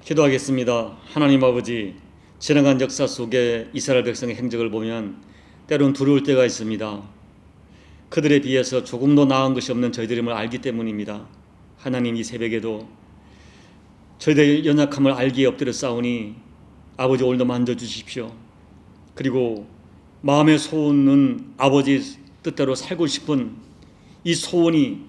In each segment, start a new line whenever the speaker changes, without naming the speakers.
기도하겠습니다. 하나님 아버지, 지나간 역사 속에 이스라엘 백성의 행적을 보면 때론 두려울 때가 있습니다. 그들에 비해서 조금도 나은 것이 없는 저희들임을 알기 때문입니다. 하나님, 이 새벽에도 저희들의 연약함을 알기에 엎드려 싸우니 아버지 오늘도 만져주십시오. 그리고 마음의 소원은 아버지 뜻대로 살고 싶은 이 소원이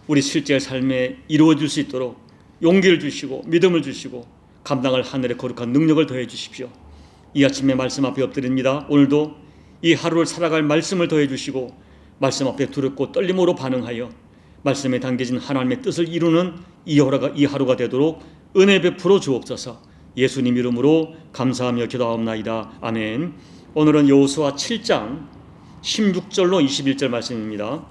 우리 실제 삶에 이루어질 수 있도록 용기를 주시고 믿음을 주시고 감당할 하늘의 거룩한 능력을 더해 주십시오. 이 아침에 말씀 앞에 엎드립니다. 오늘도 이 하루를 살아갈 말씀을 더해 주시고 말씀 앞에 두렵고 떨림으로 반응하여 말씀에 담겨진 하나님의 뜻을 이루는 이 하루가 되도록 은혜 베풀어 주옵소서. 예수님 이름으로 감사하며 기도하옵나이다. 아멘. 오늘은 여호수아 7장 16절로 21절 말씀입니다.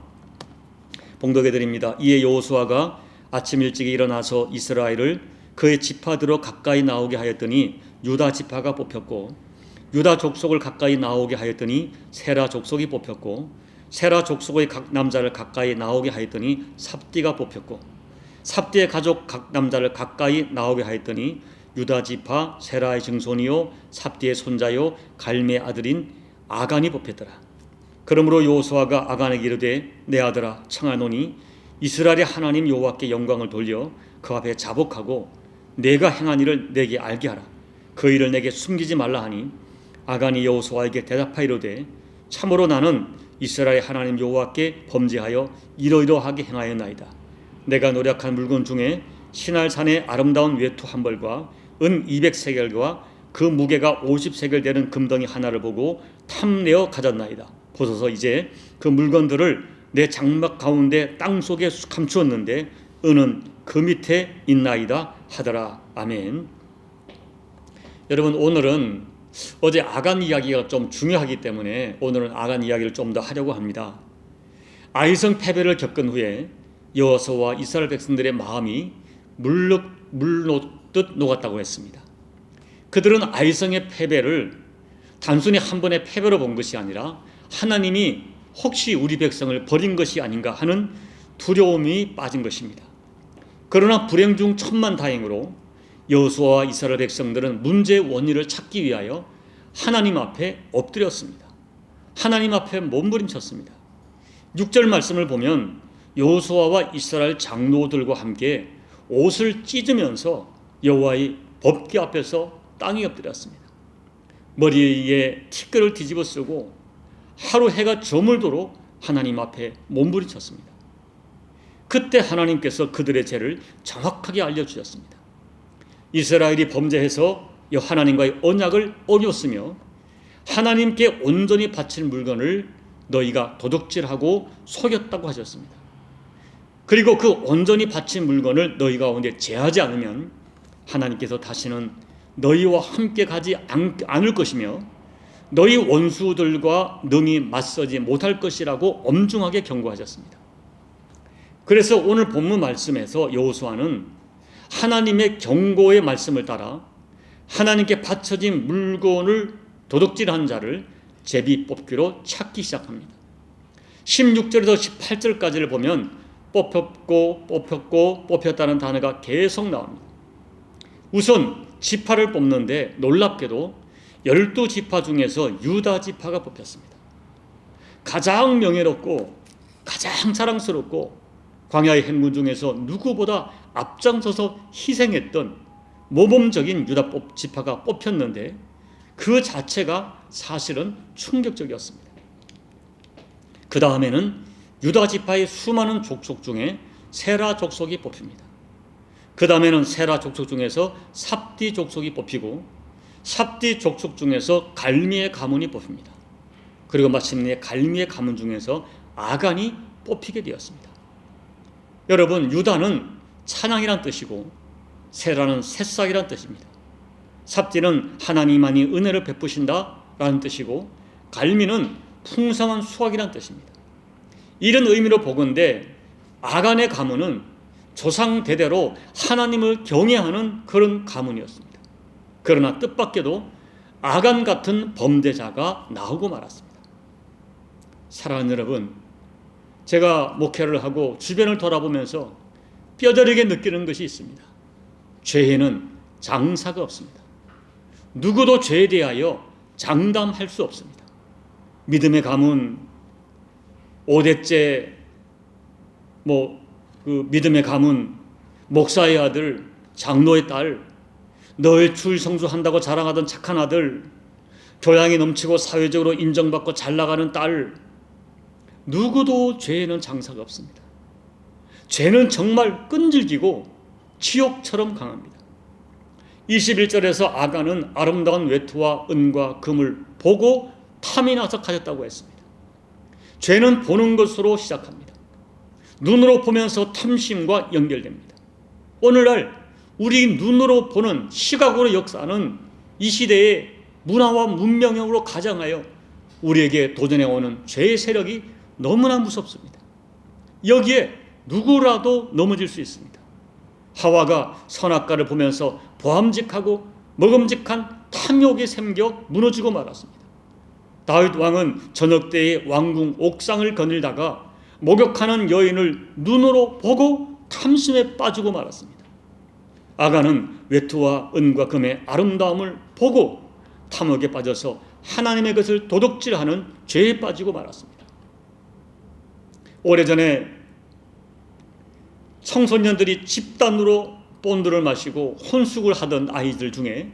봉독해 드립니다. 이에 여호수아가 아침 일찍 일어나서 이스라엘을 그의 지파대로 가까이 나오게 하였더니 유다 지파가 뽑혔고, 유다 족속을 가까이 나오게 하였더니 세라 족속이 뽑혔고, 세라 족속의 각 남자를 가까이 나오게 하였더니 삽디가 뽑혔고, 삽디의 가족 각 남자를 가까이 나오게 하였더니 유다 지파 세라의 증손이요 삽디의 손자요 갈미의 아들인 아간이 뽑혔더라. 그러므로 여호수아가 아간에게 이르되 내 아들아 청하노니 이스라엘의 하나님 여호와께 영광을 돌려 그 앞에 자복하고 내가 행한 일을 내게 알게 하라. 그 일을 내게 숨기지 말라 하니 아간이 여호수아에게 대답하이로되 참으로 나는 이스라엘의 하나님 여호와께 범죄하여 이러이러하게 행하였나이다. 내가 노력한 물건 중에 시날산의 아름다운 외투 한 벌과 은 200세겔과 그 무게가 50세겔 되는 금덩이 하나를 보고 탐내어 가졌나이다. 보소서 이제 그 물건들을 내 장막 가운데 땅속에 감추었는데 은은 그 밑에 있나이다 하더라. 아멘. 여러분, 오늘은 어제 아간 이야기가 좀 중요하기 때문에 오늘은 아간 이야기를 좀 더 하려고 합니다. 아이성 패배를 겪은 후에 여호수아와 이스라엘 백성들의 마음이 물 녹듯 녹았다고 했습니다. 그들은 아이성의 패배를 단순히 한 번의 패배로 본 것이 아니라 하나님이 혹시 우리 백성을 버린 것이 아닌가 하는 두려움이 빠진 것입니다. 그러나 불행 중 천만다행으로 여호수아와 이스라엘 백성들은 문제의 원인을 찾기 위하여 하나님 앞에 엎드렸습니다. 하나님 앞에 몸부림쳤습니다. 6절 말씀을 보면 여호수아와 이스라엘 장로들과 함께 옷을 찢으면서 여호와의 법궤 앞에서 땅에 엎드렸습니다. 머리에 티끌을 뒤집어 쓰고 하루 해가 저물도록 하나님 앞에 몸부림쳤습니다. 그때 하나님께서 그들의 죄를 정확하게 알려주셨습니다. 이스라엘이 범죄해서 하나님과의 언약을 어겼으며 하나님께 온전히 바친 물건을 너희가 도둑질하고 속였다고 하셨습니다. 그리고 그 온전히 바친 물건을 너희 가운데 제하지 않으면 하나님께서 다시는 너희와 함께 가지 않을 것이며 너희 원수들과 능히 맞서지 못할 것이라고 엄중하게 경고하셨습니다. 그래서 오늘 본문 말씀에서 여호수아는 하나님의 경고의 말씀을 따라 하나님께 바쳐진 물건을 도둑질한 자를 제비 뽑기로 찾기 시작합니다. 16절에서 18절까지를 보면 뽑혔고 뽑혔다는 단어가 계속 나옵니다. 우선 지파를 뽑는데 놀랍게도 12지파 중에서 유다 지파가 뽑혔습니다. 가장 명예롭고 가장 자랑스럽고 광야의 행군 중에서 누구보다 앞장서서 희생했던 모범적인 유다 지파가 뽑혔는데 그 자체가 사실은 충격적이었습니다. 그 다음에는 유다 지파의 수많은 족속 중에 세라 족속이 뽑힙니다. 그 다음에는 세라 족속 중에서 삽디 족속이 뽑히고 삽디 족속 중에서 갈미의 가문이 뽑힙니다. 그리고 마침내 갈미의 가문 중에서 아간이 뽑히게 되었습니다. 여러분, 유다는 찬양이란 뜻이고 세라는 새싹이란 뜻입니다. 삽디는 하나님만이 은혜를 베푸신다라는 뜻이고 갈미는 풍성한 수확이란 뜻입니다. 이런 의미로 보건대 아간의 가문은 조상 대대로 하나님을 경외하는 그런 가문이었습니다. 그러나 뜻밖에도 아간 같은 범죄자가 나오고 말았습니다. 사랑하는 여러분, 제가 목회를 하고 주변을 돌아보면서 뼈저리게 느끼는 것이 있습니다. 죄에는 장사가 없습니다. 누구도 죄에 대하여 장담할 수 없습니다. 믿음의 가문 5대째 믿음의 가문 목사의 아들, 장로의 딸, 늘 주일 성수한다고 자랑하던 착한 아들, 교양이 넘치고 사회적으로 인정받고 잘나가는 딸, 누구도 죄에는 장사가 없습니다. 죄는 정말 끈질기고 지옥처럼 강합니다. 21절에서 아간은 아름다운 외투와 은과 금을 보고 탐이 나서 가졌다고 했습니다. 죄는 보는 것으로 시작합니다. 눈으로 보면서 탐심과 연결됩니다. 오늘날 우리 눈으로 보는 시각으로 역사하는 이 시대의 문화와 문명으로 가장하여 우리에게 도전해오는 죄의 세력이 너무나 무섭습니다. 여기에 누구라도 넘어질 수 있습니다. 하와가 선악과를 보면서 보암직하고 먹음직한 탐욕에 샘겨 무너지고 말았습니다. 다윗 왕은 저녁 때의 왕궁 옥상을 거닐다가 목욕하는 여인을 눈으로 보고 탐심에 빠지고 말았습니다. 아간은 외투와 은과 금의 아름다움을 보고 탐욕에 빠져서 하나님의 것을 도둑질하는 죄에 빠지고 말았습니다. 오래전에 청소년들이 집단으로 본드를 마시고 혼숙을 하던 아이들 중에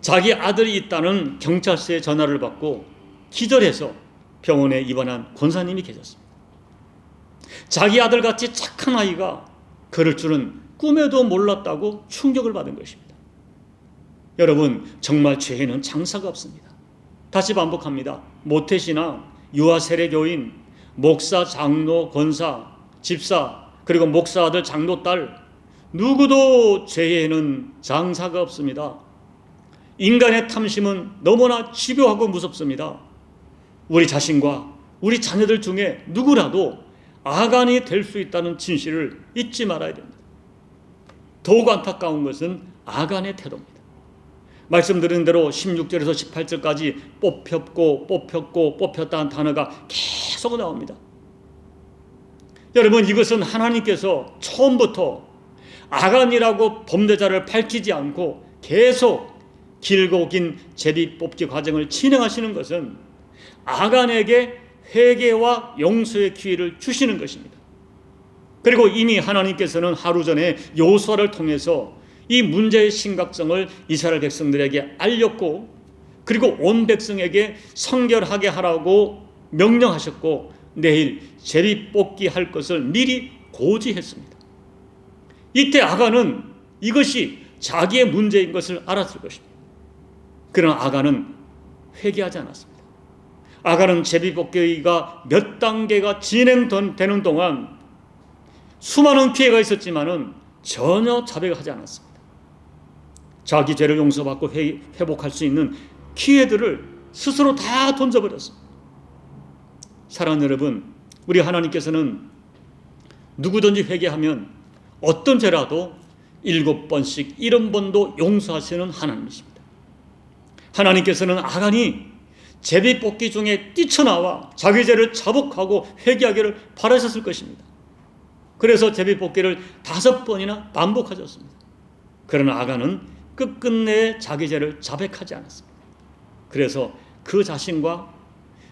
자기 아들이 있다는 경찰서에 전화를 받고 기절해서 병원에 입원한 권사님이 계셨습니다. 자기 아들같이 착한 아이가 그럴 줄은 꿈에도 몰랐다고 충격을 받은 것입니다. 여러분, 정말 죄에는 장사가 없습니다. 다시 반복합니다. 모태신앙, 유아 세례교인, 목사, 장로, 권사, 집사, 그리고 목사 아들, 장로 딸, 누구도 죄에는 장사가 없습니다. 인간의 탐심은 너무나 집요하고 무섭습니다. 우리 자신과 우리 자녀들 중에 누구라도 아간이 될 수 있다는 진실을 잊지 말아야 됩니다. 더욱 안타까운 것은 아간의 태도입니다. 말씀드린 대로 16절에서 18절까지 뽑혔다는 단어가 계속 나옵니다. 여러분, 이것은 하나님께서 처음부터 아간이라고 범죄자를 밝히지 않고 계속 길고 긴 제비 뽑기 과정을 진행하시는 것은 아간에게 회개와 용서의 기회를 주시는 것입니다. 그리고 이미 하나님께서는 하루 전에 여호수아를 통해서 이 문제의 심각성을 이스라엘 백성들에게 알렸고, 그리고 온 백성에게 성결하게 하라고 명령하셨고, 내일 제비 뽑기 할 것을 미리 고지했습니다. 이때 아간은 이것이 자기의 문제인 것을 알았을 것입니다. 그러나 아간은 회개하지 않았습니다. 아간은 제비뽑기가 몇 단계가 진행되는 동안 수많은 기회가 있었지만은 전혀 자백하지 않았습니다. 자기 죄를 용서받고 회복할 수 있는 기회들을 스스로 다 던져버렸습니다. 사랑하는 여러분, 우리 하나님께서는 누구든지 회개하면 어떤 죄라도 7번씩 70번도 용서하시는 하나님이십니다. 하나님께서는 아간이 제비뽑기 중에 뛰쳐나와 자기 죄를 자복하고 회개하기를 바라셨을 것입니다. 그래서 제비뽑기를 5번이나 반복하셨습니다. 그러나 아간은 끝끝내 자기 죄를 자백하지 않았습니다. 그래서 그 자신과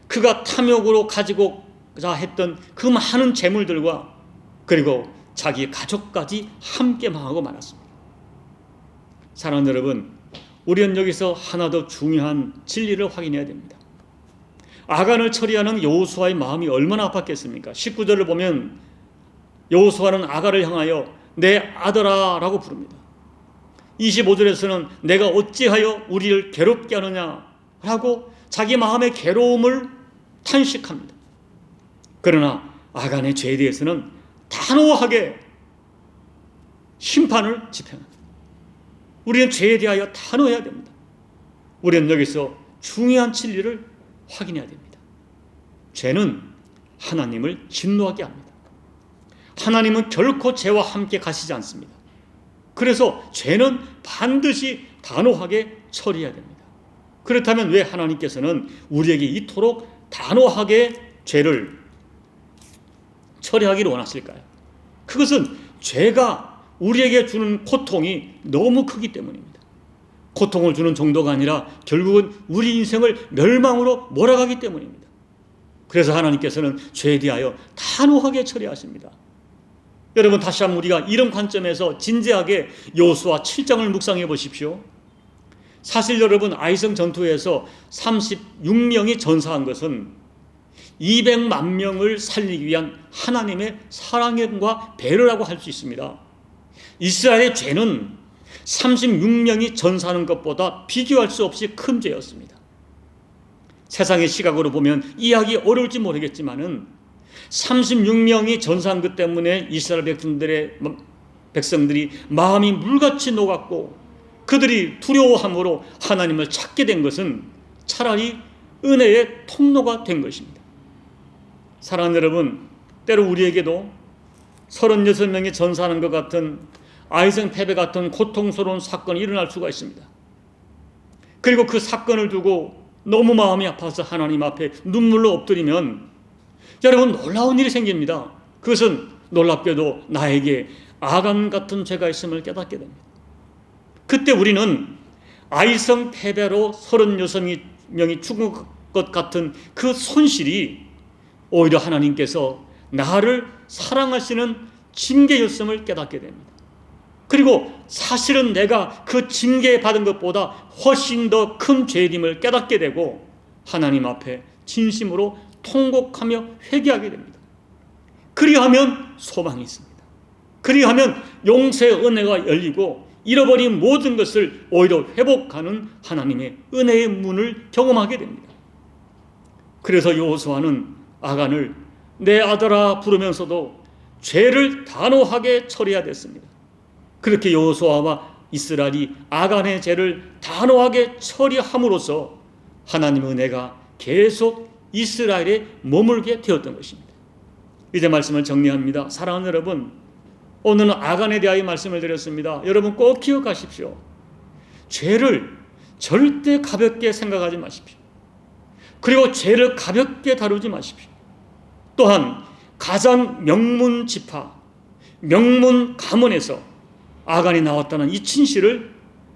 그가 탐욕으로 가지고자 했던 그 많은 재물들과 그리고 자기 가족까지 함께 망하고 말았습니다. 사랑하는 여러분, 우리는 여기서 하나 더 중요한 진리를 확인해야 됩니다. 아간을 처리하는 여호수아의 마음이 얼마나 아팠겠습니까? 19절을 보면 여호수아는 아간을 향하여 내 아들아 라고 부릅니다. 25절에서는 내가 어찌하여 우리를 괴롭게 하느냐 라고 자기 마음의 괴로움을 탄식합니다. 그러나 아간의 죄에 대해서는 단호하게 심판을 집행합니다. 우리는 죄에 대하여 단호해야 됩니다. 우리는 여기서 중요한 진리를 확인해야 됩니다. 죄는 하나님을 진노하게 합니다. 하나님은 결코 죄와 함께 가시지 않습니다. 그래서 죄는 반드시 단호하게 처리해야 됩니다. 그렇다면 왜 하나님께서는 우리에게 이토록 단호하게 죄를 처리하기를 원하실까요? 그것은 죄가 우리에게 주는 고통이 너무 크기 때문입니다. 고통을 주는 정도가 아니라 결국은 우리 인생을 멸망으로 몰아가기 때문입니다. 그래서 하나님께서는 죄에 대하여 단호하게 처리하십니다. 여러분, 다시 한번 우리가 이런 관점에서 진지하게 여호수아 7장을 묵상해 보십시오. 사실 여러분, 아이성 전투에서 36명이 전사한 것은 200만 명을 살리기 위한 하나님의 사랑과 배려라고 할 수 있습니다. 이스라엘의 죄는 36명이 전사하는 것보다 비교할 수 없이 큰 죄였습니다. 세상의 시각으로 보면 이해하기 어려울지 모르겠지만은 36명이 전사한 것 때문에 이스라엘 백성들이 마음이 물같이 녹았고 그들이 두려워함으로 하나님을 찾게 된 것은 차라리 은혜의 통로가 된 것입니다. 사랑하는 여러분, 때로 우리에게도 36명이 전사하는 것 같은 아이성 패배 같은 고통스러운 사건이 일어날 수가 있습니다. 그리고 그 사건을 두고 너무 마음이 아파서 하나님 앞에 눈물로 엎드리면 여러분, 놀라운 일이 생깁니다. 그것은 놀랍게도 나에게 아간 같은 죄가 있음을 깨닫게 됩니다. 그때 우리는 아이성 패배로 36명이 죽은 것 같은 그 손실이 오히려 하나님께서 나를 사랑하시는 징계였음을 깨닫게 됩니다. 그리고 사실은 내가 그 징계받은 것보다 훨씬 더 큰 죄임을 깨닫게 되고 하나님 앞에 진심으로 통곡하며 회개하게 됩니다. 그리하면 소망이 있습니다. 그리하면 용서의 은혜가 열리고 잃어버린 모든 것을 오히려 회복하는 하나님의 은혜의 문을 경험하게 됩니다. 그래서 여호수아는 아간을 내 아들아 부르면서도 죄를 단호하게 처리해야 됐습니다. 그렇게 여호수아와 이스라엘이 아간의 죄를 단호하게 처리함으로써 하나님의 은혜가 계속 이스라엘에 머물게 되었던 것입니다. 이제 말씀을 정리합니다. 사랑하는 여러분, 오늘은 아간에 대하여 말씀을 드렸습니다. 여러분 꼭 기억하십시오. 죄를 절대 가볍게 생각하지 마십시오. 그리고 죄를 가볍게 다루지 마십시오. 또한 가장 명문 지파, 명문 가문에서 아간이 나왔다는 이 진실을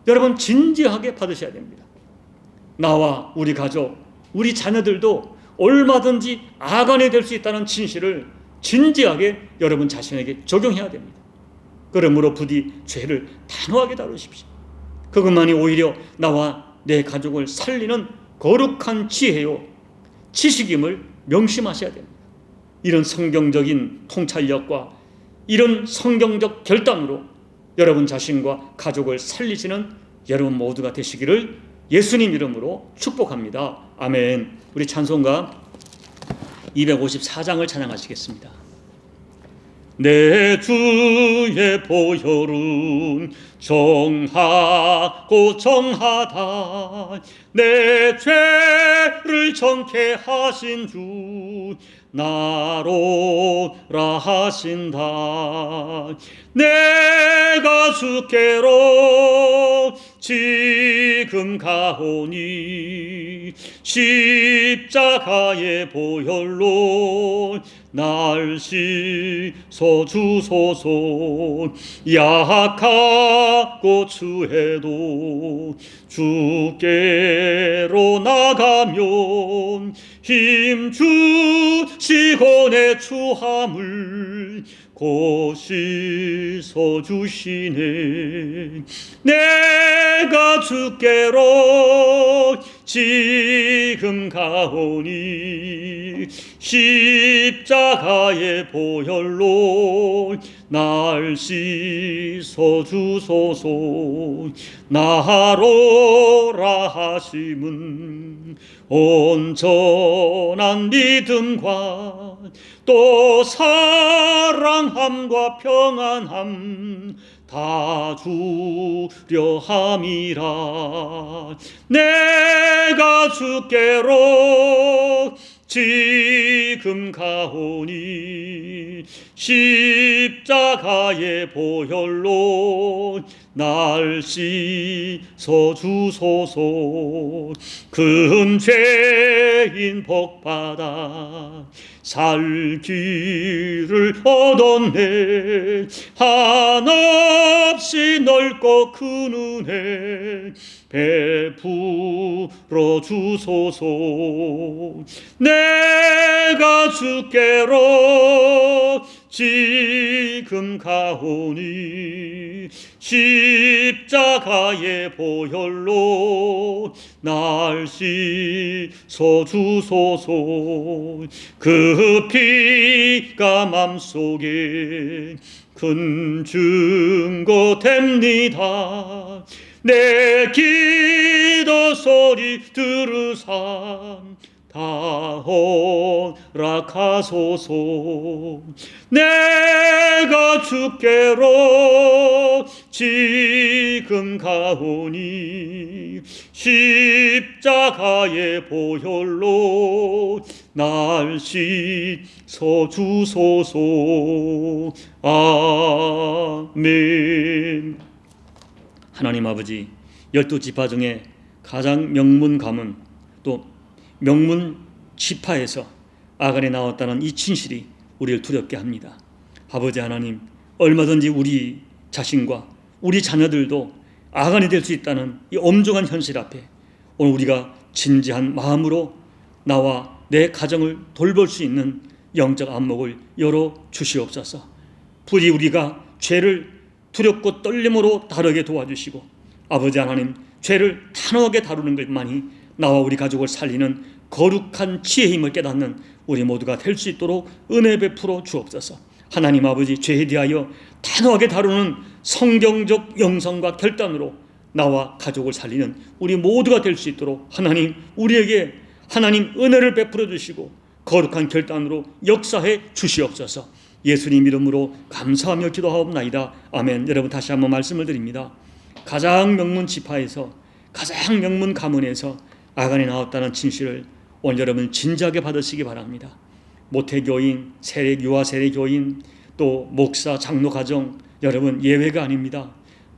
여러분 진지하게 받으셔야 됩니다. 나와 우리 가족, 우리 자녀들도 얼마든지 아간이 될 수 있다는 진실을 진지하게 여러분 자신에게 적용해야 됩니다. 그러므로 부디 죄를 단호하게 다루십시오. 그것만이 오히려 나와 내 가족을 살리는 거룩한 지혜요 지식임을 명심하셔야 됩니다. 이런 성경적인 통찰력과 이런 성경적 결단으로 여러분 자신과 가족을 살리시는 여러분 모두가 되시기를 예수님 이름으로 축복합니다. 아멘. 우리 찬송가 254장을 찬양하시겠습니다. 내 주의 보혈은 정하고 정하다. 내 죄를 정케 하신 주 나로라 하신다. 내가 주께로 지금 가오니 십자가의 보혈로 날 씻어주소서. 약하고 추해도 주께로 나가면 힘주시고 내 추함을 곧 씻어주시네. 내가 주께로 지금 가오니 십자가의 보혈로 날 씻어주소서. 나로라 하심은 온전한 믿음과 또 사랑함과 평안함 다 주려 함이라. 내가 주께로 지금 가오니 십자가의 보혈로 날 씻어주소서. 큰 죄인 복받아 살 길을 얻었네. 한없이 넓고 큰 은혜 베풀어 주소서. 내가 주께로 지금 가오니 십자가의 보혈로 날 씻어 주소서. 그 피가 맘속에 큰 증거 됩니다. 내 기도 소리 들으사 다 허락하소서. 내가 주께로 지금 가오니 십자가의 보혈로 날 씻어 주소서. 아멘. 하나님 아버지, 12지파 중에 가장 명문 가문 또 명문 지파에서 아간이 나왔다는 이 진실이 우리를 두렵게 합니다. 아버지 하나님, 얼마든지 우리 자신과 우리 자녀들도 아간이 될 수 있다는 이 엄중한 현실 앞에 오늘 우리가 진지한 마음으로 나와 내 가정을 돌볼 수 있는 영적 안목을 열어 주시옵소서. 부디 우리가 죄를 두렵고 떨림으로 다루게 도와주시고, 아버지 하나님, 죄를 단호하게 다루는 것만이 나와 우리 가족을 살리는 거룩한 지혜의 힘을 깨닫는 우리 모두가 될 수 있도록 은혜 베풀어 주옵소서. 하나님 아버지, 죄에 대하여 단호하게 다루는 성경적 영성과 결단으로 나와 가족을 살리는 우리 모두가 될 수 있도록 하나님, 우리에게 하나님 은혜를 베풀어 주시고 거룩한 결단으로 역사해 주시옵소서. 예수님 이름으로 감사하며 기도하옵나이다. 아멘. 여러분, 다시 한번 말씀을 드립니다. 가장 명문 지파에서, 가장 명문 가문에서 아간이 나왔다는 진실을 오늘 여러분 진지하게 받으시기 바랍니다. 모태교인, 유아 세례교인, 또 목사, 장로 가정, 여러분 예외가 아닙니다.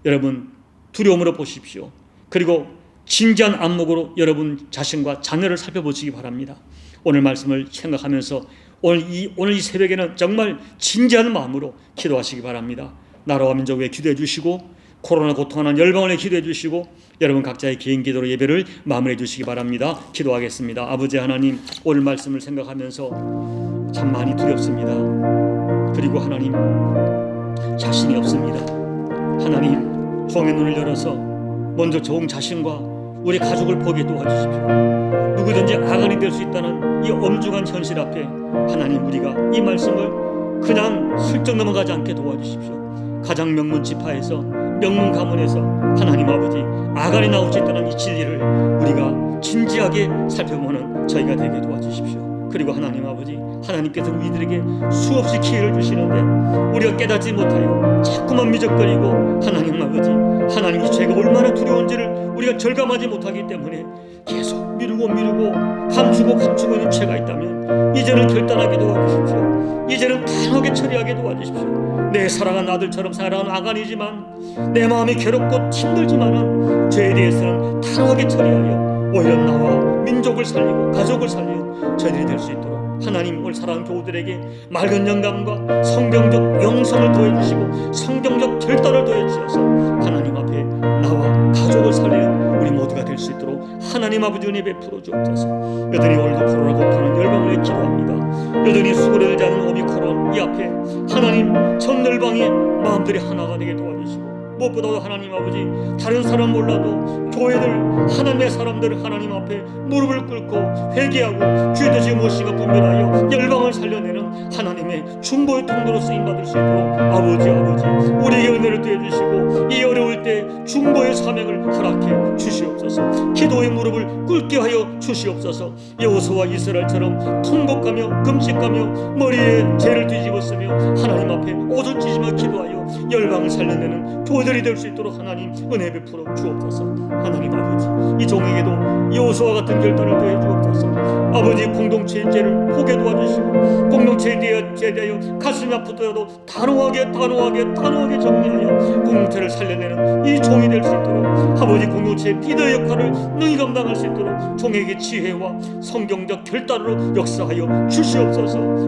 여러분 두려움으로 보십시오. 그리고 진지한 안목으로 여러분 자신과 자녀를 살펴보시기 바랍니다. 오늘 말씀을 생각하면서 오늘 이 새벽에는 정말 진지한 마음으로 기도하시기 바랍니다. 나라와 민족 위해 기도해 주시고, 코로나 고통하는 열방을 위해 기도해 주시고, 여러분 각자의 개인 기도로 예배를 마무리해 주시기 바랍니다. 기도하겠습니다. 아버지 하나님, 오늘 말씀을 생각하면서 참 많이 두렵습니다. 그리고 하나님, 자신이 없습니다. 하나님, 종의 눈을 열어서 먼저 종 자신과 우리 가족을 보게 도와주십시오. 누구든지 아간이 될 수 있다는 이 엄중한 현실 앞에 하나님, 우리가 이 말씀을 그냥 슬쩍 넘어가지 않게 도와주십시오. 가장 명문 지파에서, 명문 가문에서 하나님 아버지, 아간이 나올 수 있다는 이 진리를 우리가 진지하게 살펴보는 저희가 되게 도와주십시오. 그리고 하나님 아버지, 하나님께서 우리들에게 수없이 기회를 주시는데 우리가 깨닫지 못하여 자꾸만 미적거리고, 하나님 아버지, 하나님의 죄가 얼마나 두려운지를 우리가 절감하지 못하기 때문에 계속 미루고 감추고 있는 죄가 있다면 이제는 결단하게 도와주십시오. 이제는 단호하게 처리하게 도와주십시오. 내 사랑하는 아들처럼 사랑하는 아간이지만 내 마음이 괴롭고 힘들지만은 죄에 대해서는 단호하게 처리하여 오히려 나와 민족을 살리고 가족을 살리는 저희들이 될 수 있도록 하나님, 오늘 사랑하는 교우들에게 맑은 영감과 성경적 영성을 더해주시고 성경적 결단을 더해주셔서 하나님 앞에 나와 가족을 살리는 우리 모두가 될 수 있도록 하나님 아버지 은혜 베풀어 주옵소서. 여전히 오늘도 코로나 고통하는 열방을 위해 기도합니다. 여전히 수고를 들지 않는 오미크론 이 앞에 하나님, 전 열방의 마음들이 하나가 되게 도와주시고, 무엇보다도 하나님 아버지, 다른 사람 몰라도 교회들, 하나님의 사람들 하나님 앞에 무릎을 꿇고 회개하고 주의 뜻이 무엇인가 분별하여 열방을 살려내는 하나님의 중보의 통로로 쓰임받을 수 있도록 아버지 우리에게 은혜를 더해주시고 이 어려울 때 중보의 사명을 허락해 주시옵소서. 기도의 무릎을 꿇게 하여 주시옵소서. 여호수아와 이스라엘처럼 통곡하며 금식하며 머리에 죄를 뒤집어 쓰며 하나님 앞에 옷을 찢으며 기도하여 살려내고 열방을 살려내는 교회들이 될 수 있도록 하나님 은혜 베풀어 주옵소서. 하나님 아버지, 이 종에게도 여호수아와 같은 결단을 더해 주옵소서. 아버지, 공동체의 죄를 보게 도와주시고 공동체에 대하여 가슴이 아프더라도 단호하게 정리하여 공동체를 살려내는 이 종이 될 수 있도록 아버지, 공동체의 리더 역할을 능히 감당할 수 있도록 종에게 지혜와 성경적 결단으로 역사하여 주시옵소서.